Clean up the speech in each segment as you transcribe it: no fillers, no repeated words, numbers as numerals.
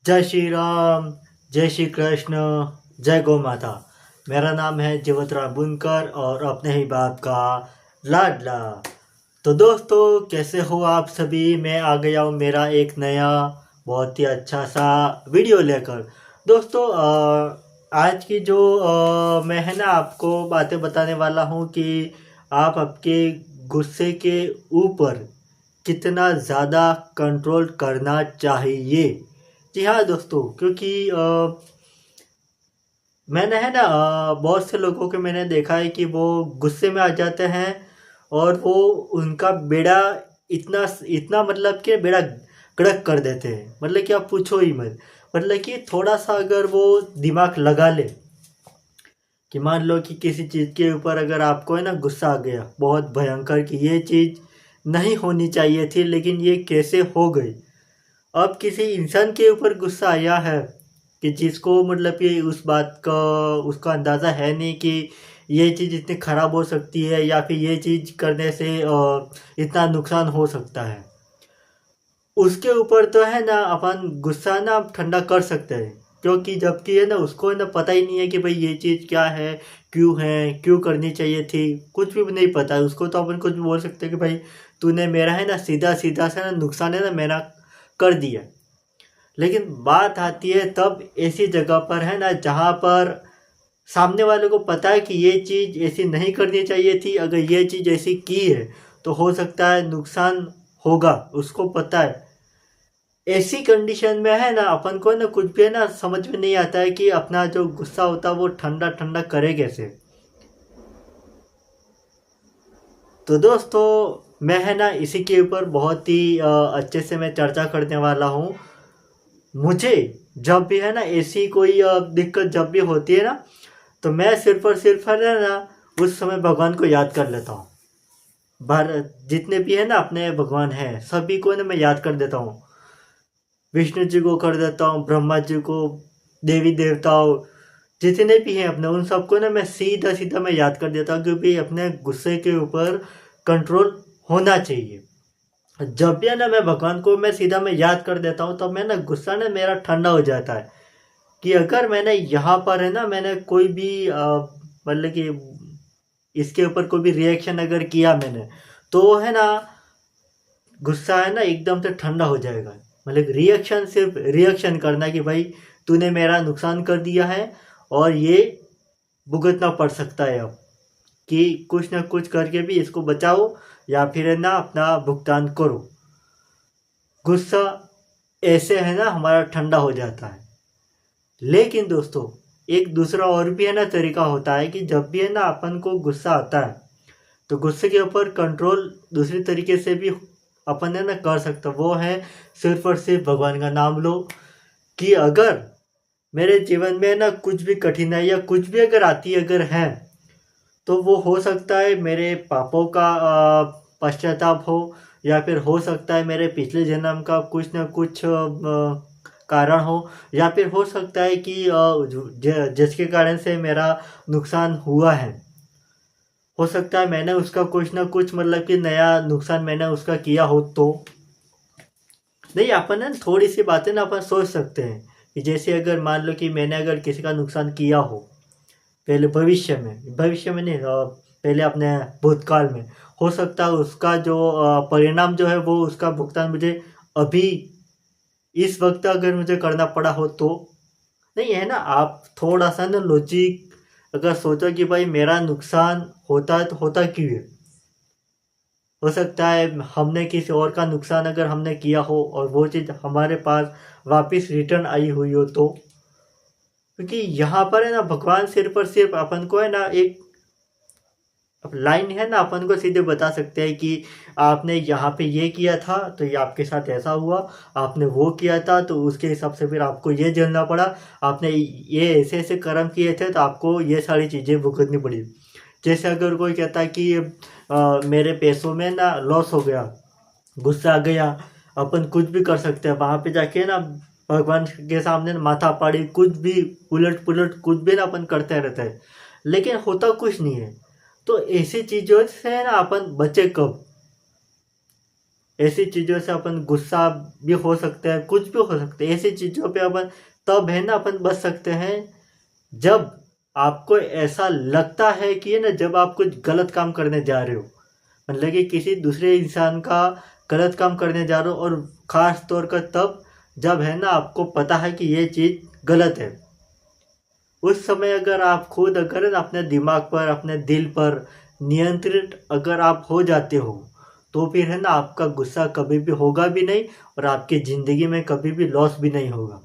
जय श्री राम, जय श्री कृष्ण, जय गौ माता। मेरा नाम है जीवतराम बुनकर और अपने ही बाप का लाडला। तो दोस्तों, कैसे हो आप सभी। मैं आ गया हूँ मेरा एक नया बहुत ही अच्छा सा वीडियो लेकर। दोस्तों, आज की जो मैं है ना आपको बातें बताने वाला हूँ कि आप आपके गुस्से के ऊपर कितना ज़्यादा कंट्रोल करना चाहिए। जी हाँ दोस्तों, क्योंकि मैंने है ना बहुत से लोगों को मैंने देखा है कि वो गुस्से में आ जाते हैं और वो उनका बेड़ा इतना इतना मतलब कि बेड़ा गर्क कर देते हैं। मतलब कि आप पूछो ही मत। मतलब कि थोड़ा सा अगर वो दिमाग लगा ले कि मान लो कि किसी चीज़ के ऊपर अगर आपको है ना गुस्सा आ गया बहुत भयंकर कि ये चीज़ नहीं होनी चाहिए थी लेकिन ये कैसे हो गई। अब किसी इंसान के ऊपर गुस्सा आया है कि जिसको मतलब कि उस बात का उसका अंदाज़ा है नहीं कि ये चीज़ इतनी ख़राब हो सकती है या फिर ये चीज़ करने से इतना नुकसान हो सकता है। उसके ऊपर तो है ना अपन गुस्सा ना ठंडा कर सकते हैं, क्योंकि जबकि है ना उसको है ना पता ही नहीं है कि भाई ये चीज़ क्या है, क्यों करनी चाहिए थी, कुछ भी नहीं पता है उसको। तो अपन कुछ भी बोल सकते हैं कि भाई तूने मेरा है ना सीधा सीधा सा ना नुकसान है ना मेरा कर दिया। लेकिन बात आती है तब ऐसी जगह पर है ना जहाँ पर सामने वाले को पता है कि ये चीज़ ऐसी नहीं करनी चाहिए थी। अगर ये चीज़ ऐसी की है तो हो सकता है नुकसान होगा, उसको पता है। ऐसी कंडीशन में है ना अपन को ना कुछ भी है ना समझ में नहीं आता है कि अपना जो गुस्सा होता है वो ठंडा ठंडा करे कैसे। तो दोस्तों, मैं है ना इसी के ऊपर बहुत ही अच्छे से मैं चर्चा करने वाला हूँ। मुझे जब भी है ना ऐसी कोई दिक्कत जब भी होती है ना, तो मैं सिर्फ और सिर्फ है ना उस समय भगवान को याद कर लेता हूँ। भारत जितने भी है ना अपने भगवान हैं सभी को ना मैं याद कर देता हूँ। विष्णु जी को कर देता हूँ, ब्रह्मा जी को, देवी देवताओं जितने भी हैं अपने उन सबको ना मैं सीधा सीधा मैं याद कर देता हूँ, क्योंकि अपने गुस्से के ऊपर कंट्रोल होना चाहिए। जब भी है ना मैं भगवान को मैं सीधा मैं याद कर देता हूँ, तब मैं ना गुस्सा ना मेरा ठंडा हो जाता है। कि अगर मैंने यहाँ पर है ना मैंने कोई भी मतलब कि इसके ऊपर कोई भी रिएक्शन अगर किया मैंने, तो है ना गुस्सा है ना एकदम से ठंडा हो जाएगा। मतलब रिएक्शन सिर्फ रिएक्शन करना कि भाई तूने मेरा नुकसान कर दिया है और ये भुगतना पड़ सकता है अब, कि कुछ ना कुछ करके भी इसको बचाओ या फिर है ना अपना भुगतान करो। गुस्सा ऐसे है ना हमारा ठंडा हो जाता है। लेकिन दोस्तों, एक दूसरा और भी है ना तरीका होता है कि जब भी है ना अपन को गुस्सा आता है तो गुस्से के ऊपर कंट्रोल दूसरी तरीके से भी अपन है ना कर सकते। वो है सिर्फ और सिर्फ भगवान का नाम लो। कि अगर मेरे जीवन में ना कुछ भी कठिनाई या कुछ भी अगर आती अगर है, तो वो हो सकता है मेरे पापों का पश्चाताप हो, या फिर हो सकता है मेरे पिछले जन्म का कुछ ना कुछ कारण हो, या फिर हो सकता है कि जिसके कारण से मेरा नुकसान हुआ है, हो सकता है मैंने उसका कुछ ना कुछ मतलब कि नया नुकसान मैंने उसका किया हो। तो नहीं, अपन ना थोड़ी सी बातें ना अपन सोच सकते हैं कि जैसे अगर मान लो कि मैंने अगर किसी का नुकसान किया हो पहले भविष्य में नहीं, पहले अपने भूतकाल में, हो सकता है उसका जो परिणाम जो है वो उसका भुगतान मुझे अभी इस वक्त अगर मुझे करना पड़ा हो तो। नहीं है ना, आप थोड़ा सा ना लॉजिक अगर सोचो कि भाई मेरा नुकसान होता है तो होता क्यों है। हो सकता है हमने किसी और का नुकसान अगर हमने किया हो और वो चीज़ हमारे पास वापस रिटर्न आई हुई हो तो। क्योंकि यहाँ पर है ना भगवान सिर्फ और सिर्फ अपन को है ना एक अब लाइन है ना अपन को सीधे बता सकते हैं कि आपने यहाँ पे ये किया था तो ये आपके साथ ऐसा हुआ, आपने वो किया था तो उसके हिसाब से फिर आपको ये झेलना पड़ा, आपने ये ऐसे ऐसे कर्म किए थे तो आपको ये सारी चीज़ें भुगतनी पड़ी। जैसे अगर कोई कहता है कि मेरे पैसों में ना लॉस हो गया, गुस्सा आ गया, अपन कुछ भी कर सकते हैं वहाँ पे जाके ना भगवान के सामने ना माथा पाड़ी कुछ भी उलट पुलट कुछ भी ना अपन करते रहते हैं, लेकिन होता कुछ नहीं है। तो ऐसी चीज़ों से ना अपन बचे कब। ऐसी चीज़ों से अपन गुस्सा भी हो सकते हैं, कुछ भी हो सकते हैं। ऐसी चीज़ों पे अपन तब है ना अपन बच सकते हैं जब आपको ऐसा लगता है कि है ना, जब आप कुछ गलत काम करने जा रहे हो, मतलब कि किसी दूसरे इंसान का गलत काम करने जा रहे हो, और ख़ास तौर पर तब जब है ना आपको पता है कि ये चीज़ गलत है। उस समय अगर आप खुद अगर ना अपने दिमाग पर, अपने दिल पर नियंत्रित अगर आप हो जाते हो, तो फिर है ना आपका गुस्सा कभी भी होगा भी नहीं, और आपकी ज़िंदगी में कभी भी लॉस भी नहीं होगा।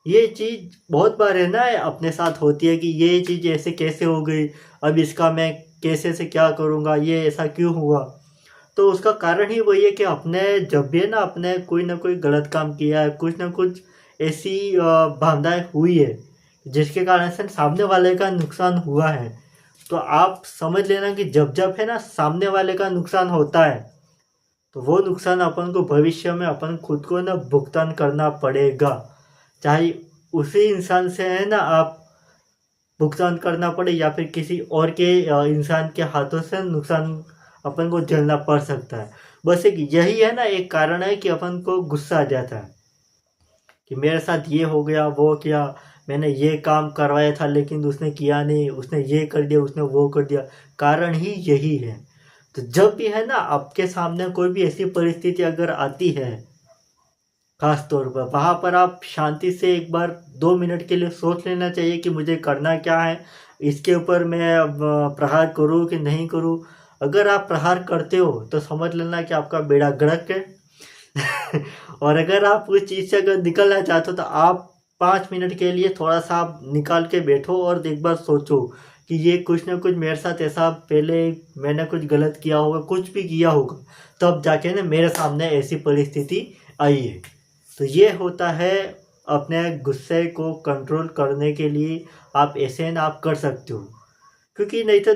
ये चीज़ बहुत बार है ना अपने साथ होती है कि ये चीज़ ऐसे कैसे हो गई, अब इसका मैं कैसे से क्या करूँगा, ये ऐसा क्यों हुआ। तो उसका कारण ही वही है कि अपने जब भी है ना अपने कोई ना कोई गलत काम किया है, कुछ ना कुछ ऐसी बाधाएं हुई है जिसके कारण से सामने वाले का नुकसान हुआ है। तो आप समझ लेना कि जब जब है ना सामने वाले का नुकसान होता है, तो वो नुकसान अपन को भविष्य में अपन खुद को ना भुगतान करना पड़ेगा। चाहे उसी इंसान से है ना आप भुगतान करना पड़े, या फिर किसी और के इंसान के हाथों से नुकसान अपन को झेलना पड़ सकता है। बस एक यही है ना एक कारण है कि अपन को गुस्सा आ जाता है कि मेरे साथ ये हो गया, वो किया, मैंने ये काम करवाया था लेकिन उसने किया नहीं, उसने ये कर दिया, उसने वो कर दिया। कारण ही यही है। तो जब भी है ना आपके सामने कोई भी ऐसी परिस्थिति अगर आती है, खास तौर पर वहाँ पर आप शांति से एक बार 2 मिनट के लिए सोच लेना चाहिए कि मुझे करना क्या है, इसके ऊपर मैं अब प्रहार करूँ कि नहीं करूँ। अगर आप प्रहार करते हो तो समझ लेना कि आपका बेड़ा गर्क है। और अगर आप उस चीज़ से अगर निकलना चाहते हो तो आप 5 मिनट के लिए थोड़ा सा आप निकाल के बैठो और एक बार सोचो कि ये कुछ ना कुछ मेरे साथ ऐसा पहले मैंने कुछ गलत किया होगा, कुछ भी किया होगा, तब जाके ना मेरे सामने ऐसी परिस्थिति आई है। तो ये होता है अपने गुस्से को कंट्रोल करने के लिए आप ऐसे ना आप कर सकते हो। क्योंकि नहीं तो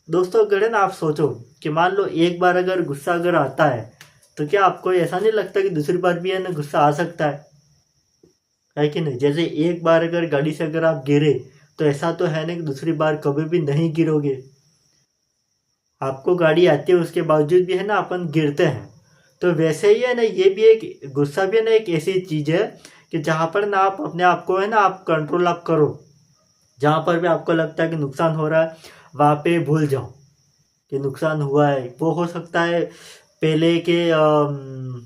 दोस्तों अगर है ना आप सोचो कि मान लो एक बार अगर गुस्सा अगर आता है, तो क्या आपको ऐसा नहीं लगता कि दूसरी बार भी है ना गुस्सा आ सकता है कि नहीं। जैसे एक बार अगर गाड़ी से अगर आप गिरे, तो ऐसा तो है ना कि दूसरी बार कभी भी नहीं गिरोगे। आपको गाड़ी आती है उसके बावजूद भी है ना अपन गिरते हैं। तो वैसे ही है ना ये भी एक गुस्सा भी है ना एक ऐसी चीज़ है कि जहाँ पर ना आप अपने आप को है ना आप कंट्रोल आप करो। जहाँ पर भी आपको लगता है कि नुकसान हो रहा है, वहाँ पे भूल जाओ कि नुकसान हुआ है। वो हो सकता है पहले के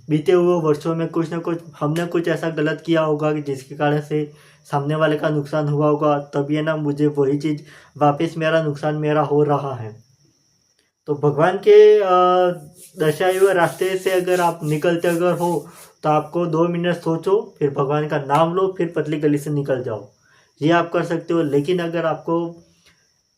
बीते हुए वर्षों में कुछ ना कुछ हमने कुछ ऐसा गलत किया होगा कि जिसके कारण से सामने वाले का नुकसान हुआ होगा, तब ये ना मुझे वही चीज़ वापस मेरा नुकसान मेरा हो रहा है। तो भगवान के दर्शाए हुए रास्ते से अगर आप निकलते अगर हो, तो आपको 2 मिनट सोचो, फिर भगवान का नाम लो, फिर पतली गली से निकल जाओ। ये आप कर सकते हो। लेकिन अगर आपको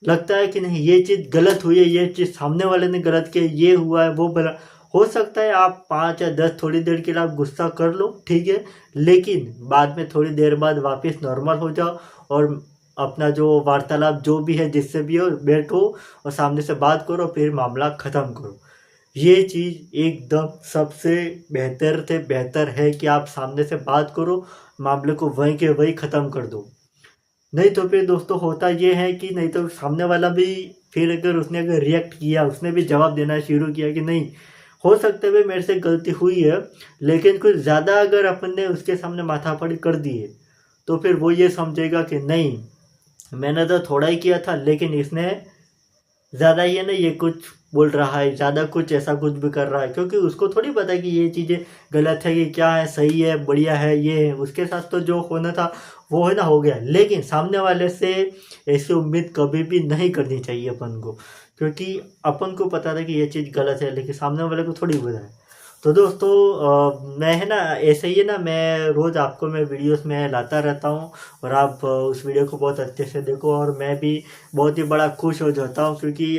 लगता है कि नहीं ये चीज़ गलत हुई है, ये चीज़ सामने वाले ने गलत किया, ये हुआ है वो बला, हो सकता है आप 5 या 10 थोड़ी देर के लिए आप गुस्सा कर लो, ठीक है, लेकिन बाद में थोड़ी देर बाद वापस नॉर्मल हो जाओ, और अपना जो वार्तालाप जो भी है जिससे भी हो बैठो और सामने से बात करो, फिर मामला ख़त्म करो। ये चीज़ एकदम सबसे बेहतर से बेहतर है कि आप सामने से बात करो, मामले को वहीं के वहीं ख़त्म कर दो। नहीं तो फिर दोस्तों होता ये है कि नहीं तो सामने वाला भी फिर अगर उसने अगर रिएक्ट किया, उसने भी जवाब देना शुरू किया कि नहीं हो सकता है मेरे से गलती हुई है, लेकिन कुछ ज़्यादा अगर अपन ने उसके सामने माथापड़ी कर दी है, तो फिर वो ये समझेगा कि नहीं मैंने तो थोड़ा ही किया था, लेकिन इसने ज़्यादा ही है ना ये कुछ बोल रहा है, ज़्यादा कुछ ऐसा कुछ भी कर रहा है, क्योंकि उसको थोड़ी पता है कि ये चीज़ें गलत है कि क्या है, सही है, बढ़िया है, ये है। उसके साथ तो जो होना था वो है ना हो गया। लेकिन सामने वाले से ऐसी उम्मीद कभी भी नहीं करनी चाहिए अपन को, क्योंकि अपन को पता था कि ये चीज़ गलत है, लेकिन सामने वाले को थोड़ी पता है। तो दोस्तों मैं है ना ऐसे ही है ना मैं रोज़ आपको मैं वीडियोस में लाता रहता हूँ, और आप उस वीडियो को बहुत अच्छे से देखो, और मैं भी बहुत ही बड़ा खुश हो जाता हूँ, क्योंकि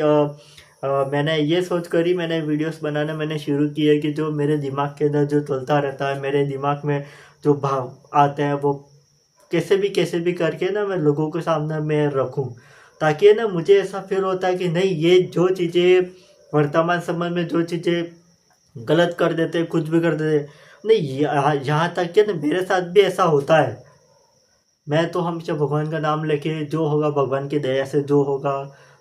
मैंने ये सोच कर ही मैंने वीडियोस बनाना मैंने शुरू किया कि जो मेरे दिमाग के अंदर जो चलता रहता है, मेरे दिमाग में जो भाव आते हैं, वो कैसे भी करके ना मैं लोगों के सामने मैं रखूं, ताकि ना मुझे ऐसा फील होता है कि नहीं ये जो चीज़ें वर्तमान समय में जो चीज़ें गलत कर देते, कुछ भी कर देते, नहीं यहाँ तक कि ना मेरे साथ भी ऐसा होता है। मैं तो हमेशा भगवान का नाम लेके जो होगा भगवान की दया से जो होगा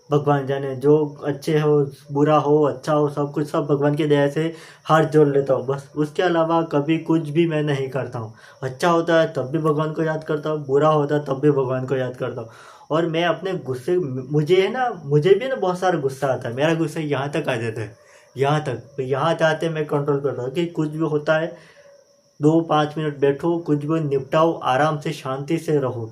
भगवान जाने, जो अच्छे हो बुरा हो अच्छा हो सब कुछ सब भगवान की दया से हाथ जोड़ लेता हूँ बस। उसके अलावा कभी कुछ भी मैं नहीं करता हूँ। अच्छा होता है तब भी भगवान को याद करता हूँ, बुरा होता है तब भी भगवान को याद करता हूँ। और मैं अपने गुस्से, मुझे है ना, मुझे भी ना बहुत सारा गुस्सा आता है, मेरा गुस्सा यहाँ तक आ जाता है, यहाँ जाते मैं कंट्रोल करता हूँ कि कुछ भी होता है 2-5 मिनट बैठो, कुछ भी निपटाओ, आराम से शांति से रहो,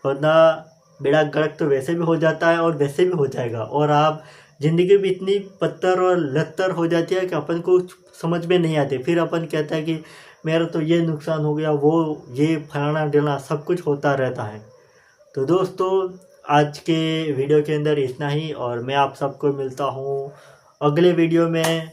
वरना बेड़ा गर्क तो वैसे भी हो जाता है और वैसे भी हो जाएगा। और आप ज़िंदगी भी इतनी पत्थर और लत्तर हो जाती है कि अपन को समझ में नहीं आती, फिर अपन कहता है कि मेरा तो ये नुकसान हो गया, वो ये फलाना ढिलाना सब कुछ होता रहता है। तो दोस्तों आज के वीडियो के अंदर इतना ही, और मैं आप सबको मिलता हूँ अगले वीडियो में।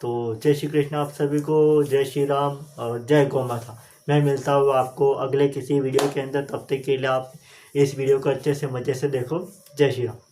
तो जय श्री कृष्ण आप सभी को, जय श्री राम और जय गौ माता। मैं मिलता हूँ आपको अगले किसी वीडियो के अंदर, तब तक के लिए आप इस वीडियो को अच्छे से मज़े से देखो। जय श्री राम।